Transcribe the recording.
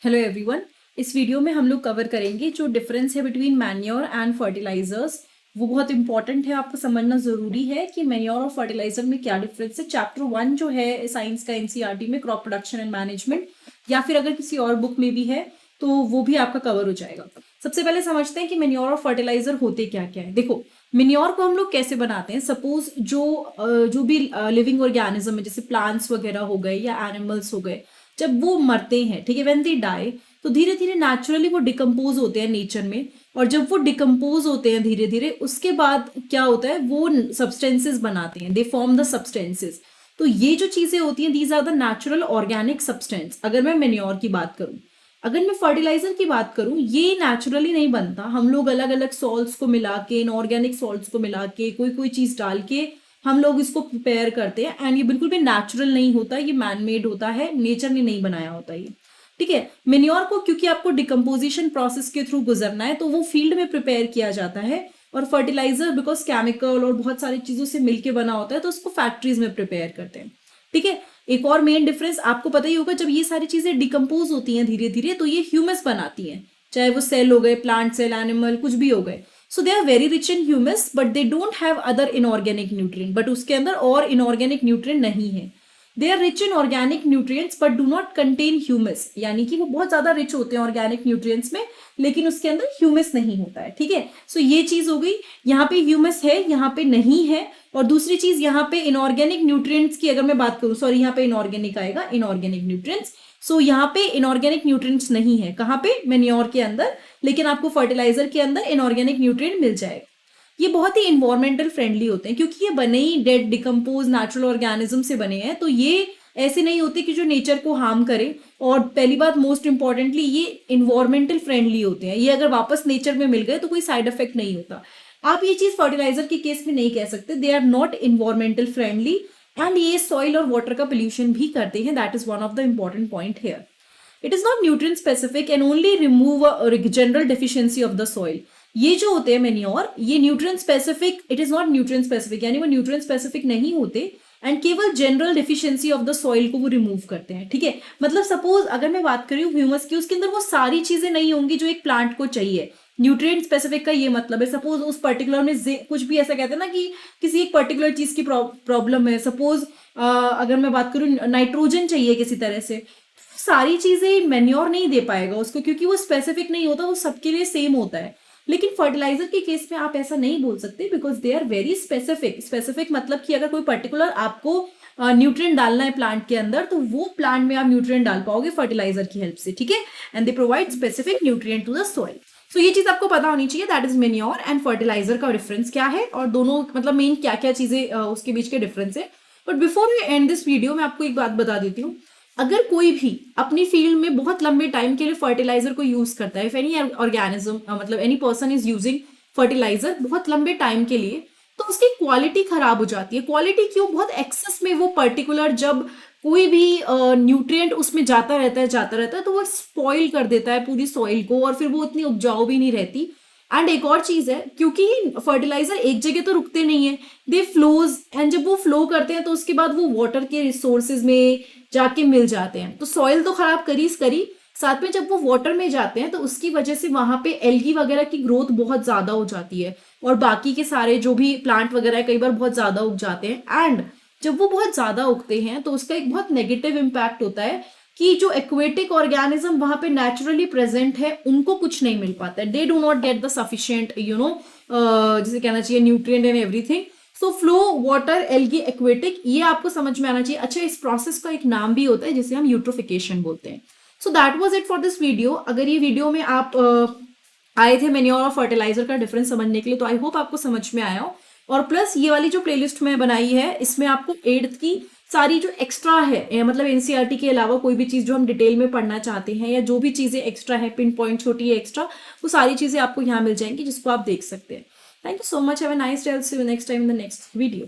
Hello everyone. इस video में हम लोग कवर करेंगे जो डिफरेंस है बिटवीन मैन्योर एंड फर्टिलाइजर्स। वो बहुत इंपॉर्टेंट है, आपको समझना ज़रूरी है कि मैन्योर और फर्टिलाइजर में क्या डिफरेंस है। चैप्टर 1 जो है साइंस का एनसीईआरटी में क्रॉप प्रोडक्शन एंड मैनेजमेंट, या फिर अगर किसी और बुक में भी है तो वो भी आपका कवर हो जाएगा। सबसे पहले समझते हैं कि मैन्योर और फर्टिलाइजर होते क्या क्या है। देखो, मैन्योर को हम लोग कैसे बनाते हैं। सपोज जो भी लिविंग ऑर्गेनिज्म है, जैसे प्लांट्स वगैरह हो गए या एनिमल्स हो गए, जब वो मरते हैं, ठीक है, व्हेन दे डाई, तो धीरे धीरे नेचुरली वो डिकम्पोज होते हैं नेचर में। और जब वो डिकम्पोज होते हैं धीरे धीरे, उसके बाद क्या होता है, वो सब्सटेंसेस बनाते हैं, दे फॉर्म द सब्सटेंसेस। तो ये जो चीजें होती हैं, these are the natural organic substance. अगर मैं मेन्योर की बात करूं, अगर मैं फर्टिलाइजर की बात करूं, ये नेचुरली नहीं बनता। हम लोग अलग अलग सॉल्ट्स को मिला के, इनऑर्गेनिक सॉल्ट्स को मिला के, कोई कोई चीज डाल के हम लोग इसको प्रिपेयर करते हैं। एंड ये बिल्कुल भी नेचुरल नहीं होता, ये मैनमेड होता है, नेचर ने नहीं बनाया होता ये। ठीक है, मेन्योर को क्योंकि आपको डिकम्पोजिशन प्रोसेस के थ्रू गुजरना है, तो वो फील्ड में प्रिपेयर किया जाता है। और फर्टिलाइजर बिकॉज केमिकल और बहुत सारी चीजों से मिलके बना होता है, तो उसको फैक्ट्रीज में प्रिपेयर करते हैं। ठीक है, एक और मेन डिफरेंस आपको पता ही होगा, जब ये सारी चीजें डिकम्पोज होती हैं धीरे धीरे, तो ये ह्यूमस बनाती हैं, चाहे वो सेल हो गए, प्लांट सेल, एनिमल, कुछ भी हो गए। So they are very rich in humus, but they don't have other inorganic nutrient. But उसके अंदर और इनऑर्गेनिक न्यूट्रिएंट नहीं है। They are rich in organic nutrients but do not contain humus, यानी कि वो बहुत ज्यादा रिच होते हैं ऑर्गेनिक न्यूट्रिएंट्स में, लेकिन उसके अंदर ह्यूमस नहीं होता है। ठीक है, सो ये चीज हो गई। यहाँ पे ह्यूमस है, यहाँ पे नहीं है। और दूसरी चीज, यहाँ पे इनऑर्गेनिक न्यूट्रिएंट्स की अगर मैं बात करूं, सॉरी, यहाँ पे इनऑर्गेनिक आएगा, इनऑर्गेनिक न्यूट्रिएंट्स। सो यहाँ पे इनऑर्गेनिक न्यूट्रिएंट्स नहीं है, कहाँ पे, मेन्योर के अंदर। लेकिन आपको फर्टिलाइजर के अंदर इनऑर्गेनिक न्यूट्रिएंट मिल जाएगा। ये बहुत ही इन्वायरमेंटल फ्रेंडली होते हैं, क्योंकि ये बने ही डेड डिकम्पोज नेचुरल ऑर्गेनिज्म से बने हैं। तो ये ऐसे नहीं होते कि जो नेचर को हार्म करे। और पहली बात, मोस्ट इंपॉर्टेंटली, ये इन्वायरमेंटल फ्रेंडली होते हैं। ये अगर वापस नेचर में मिल गए तो कोई साइड इफेक्ट नहीं होता। आप ये चीज फर्टिलाइजर के केस में नहीं कह सकते, they are not environmental friendly. And ये सॉइल और वाटर का पोल्यूशन भी करते हैं, that is one of the important point here. It is not nutrient specific and only remove general deficiency of the soil. ये जो होते हैं मेन्योर, ये nutrient specific, it is not nutrient specific, यानी वो न्यूट्रिएंट स्पेसिफिक नहीं होते। And केवल general deficiency of the soil को वो रिमूव करते हैं। ठीक है, मतलब सपोज अगर मैं बात करी हूँ ह्यूमस की, उसके अंदर वो सारी चीजें नहीं होंगी जो एक प्लांट को चाहिए। न्यूट्रिएंट स्पेसिफिक का ये मतलब है, सपोज उस पर्टिकुलर में कुछ भी ऐसा कहते हैं ना कि किसी एक पर्टिकुलर चीज की प्रॉब्लम है। सपोज अगर मैं बात करूँ, नाइट्रोजन चाहिए किसी तरह से, सारी चीजें मेन्योर नहीं दे पाएगा उसको, क्योंकि वो स्पेसिफिक नहीं होता, वो सबके लिए सेम होता है। लेकिन फर्टिलाइजर के केस में आप ऐसा नहीं बोल सकते, because they are very specific. Specific मतलब कि अगर कोई पर्टिकुलर आपको न्यूट्रिएंट डालना है प्लांट के अंदर, तो वो प्लांट में आप न्यूट्रिएंट डाल पाओगे फर्टिलाइजर की हेल्प से। ठीक है, and they provide specific nutrient to the soil. So ये चीज आपको पता होनी चाहिए, that is manure and fertiliser का डिफरेंस क्या है, और दोनों मतलब मेन क्या क्या चीजें उसके बीच के डिफरेंस है। But before we end this video, मैं आपको एक बात बता देती हूँ। अगर कोई भी अपनी फील्ड में बहुत लंबे टाइम के लिए फर्टिलाइजर को यूज करता है, इफ एनी ऑर्गेनिज्म मतलब any person is using fertiliser बहुत लंबे टाइम के लिए, तो उसकी क्वालिटी खराब हो जाती है। क्वालिटी क्यों, बहुत एक्सेस में वो पर्टिकुलर, जब कोई भी न्यूट्रिएंट उसमें जाता रहता है, तो वो स्पॉइल कर देता है पूरी सॉइल को, और फिर वो उतनी उपजाऊ भी नहीं रहती। एंड एक और चीज है, क्योंकि फर्टिलाइजर एक जगह तो रुकते नहीं है, दे फ्लोज। एंड जब वो फ्लो करते हैं, तो उसके बाद वो वाटर के रिसोर्सेज में जाके मिल जाते हैं। तो सॉइल तो खराब करी, साथ में जब वो वाटर में जाते हैं, तो उसकी वजह से वहां पे एल्गी वगैरह की ग्रोथ बहुत ज्यादा हो जाती है, और बाकी के सारे जो भी प्लांट वगैरह कई बार बहुत ज्यादा उग जाते हैं। एंड जब वो बहुत ज्यादा उगते हैं, तो उसका एक बहुत नेगेटिव इम्पैक्ट होता है कि जो एक्वेटिक ऑर्गेनिज्म वहां पे नेचुरली प्रेजेंट है, उनको कुछ नहीं मिल पाता है। They do not get the sufficient जिसे कहना चाहिए nutrient and everything. So flow, water, algae, aquatic, ये आपको समझ में आना चाहिए। अच्छा, इस प्रोसेस का एक नाम भी होता है जिसे हम यूट्रोफिकेशन बोलते हैं। So that was it for this video. अगर ये वीडियो में आप आए थे मेन्योर और फर्टिलाइजर का डिफरेंस समझने के लिए, तो आई होप आपको समझ में आया हो। और प्लस ये वाली जो प्लेलिस्ट मैं बनाई है, इसमें आपको 8th की सारी जो एक्स्ट्रा है, मतलब एनसीईआरटी के अलावा कोई भी चीज जो हम डिटेल में पढ़ना चाहते हैं, या जो भी चीजें एक्स्ट्रा है, पिन पॉइंट छोटी है एक्स्ट्रा, वो सारी चीजें आपको यहाँ मिल जाएंगी, जिसको आप देख सकते हैं। Thank you so much, have a nice day, see you next time in the next video.